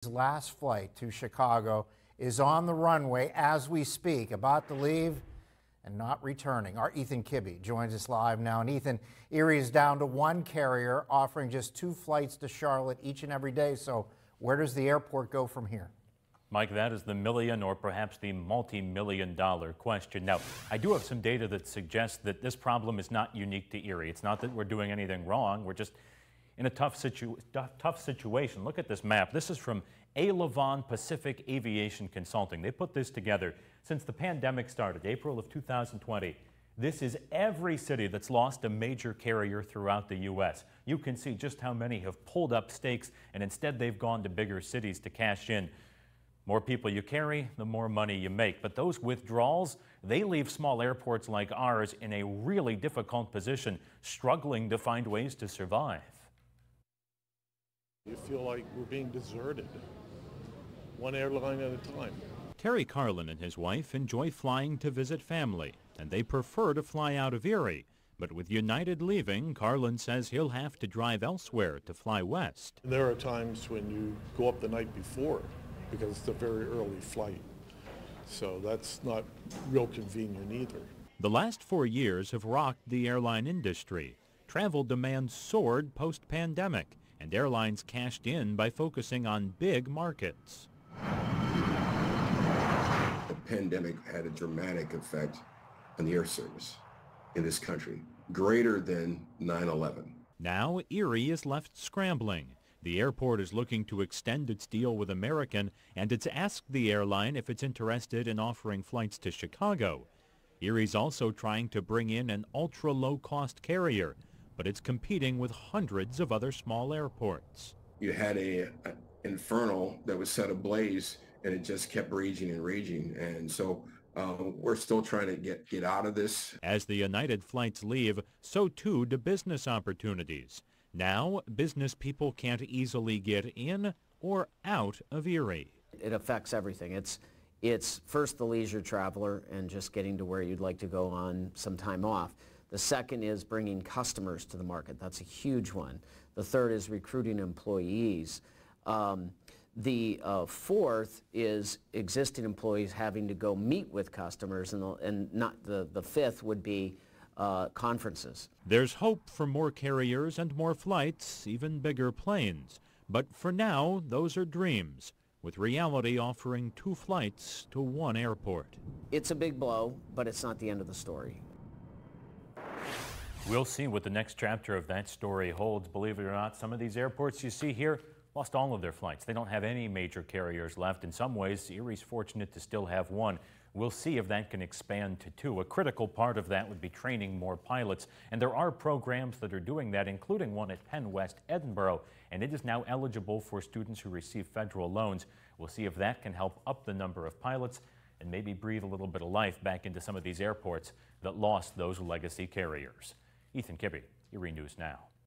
His last flight to Chicago is on the runway as we speak, about to leave and not returning. Our Ethan Kibbe joins us live now. And Ethan, Erie is down to one carrier offering just 2 flights to Charlotte each and every day. So where does the airport go from here? Mike, that is the million or perhaps the multi-million-dollar question. Now, I do have some data that suggests that this problem is not unique to Erie. It's not that we're doing anything wrong. We're just in a tough situation. Look at this map. This is from A. Levon Pacific Aviation Consulting. They put this together since the pandemic started, April of 2020. This is every city that's lost a major carrier throughout the U.S. You can see just how many have pulled up stakes and instead they've gone to bigger cities to cash in. More people you carry, the more money you make. But those withdrawals, they leave small airports like ours in a really difficult position, struggling to find ways to survive. You feel like we're being deserted, one airline at a time. Terry Carlin and his wife enjoy flying to visit family, and they prefer to fly out of Erie. But with United leaving, Carlin says he'll have to drive elsewhere to fly west. There are times when you go up the night before because it's a very early flight. So that's not real convenient either. The last 4 years have rocked the airline industry. Travel demand soared post-pandemic, and airlines cashed in by focusing on big markets. The pandemic had a dramatic effect on the air service in this country, greater than 9/11. Now Erie is left scrambling. The airport is looking to extend its deal with American, and it's asked the airline if it's interested in offering flights to Chicago. Erie's also trying to bring in an ultra-low-cost carrier, but it's competing with hundreds of other small airports. You had an inferno that was set ablaze, and it just kept raging and raging. And so we're still trying to get out of this. As the United flights leave, so too do business opportunities. Now, business people can't easily get in or out of Erie. It affects everything. It's first the leisure traveler and just getting to where you'd like to go on some time off. The second is bringing customers to the market. That's a huge one. The third is recruiting employees. The fourth is existing employees having to go meet with customers, and not the fifth would be conferences. There's hope for more carriers and more flights, even bigger planes. But for now, those are dreams, with reality offering 2 flights to one airport. It's a big blow, but it's not the end of the story. We'll see what the next chapter of that story holds. Believe it or not, some of these airports you see here lost all of their flights. They don't have any major carriers left. In some ways, Erie's fortunate to still have one. We'll see if that can expand to 2. A critical part of that would be training more pilots. And there are programs that are doing that, including one at Penn West Edinburgh. And it is now eligible for students who receive federal loans. We'll see if that can help up the number of pilots and maybe breathe a little bit of life back into some of these airports that lost those legacy carriers. Ethan Kibbe, Erie News Now.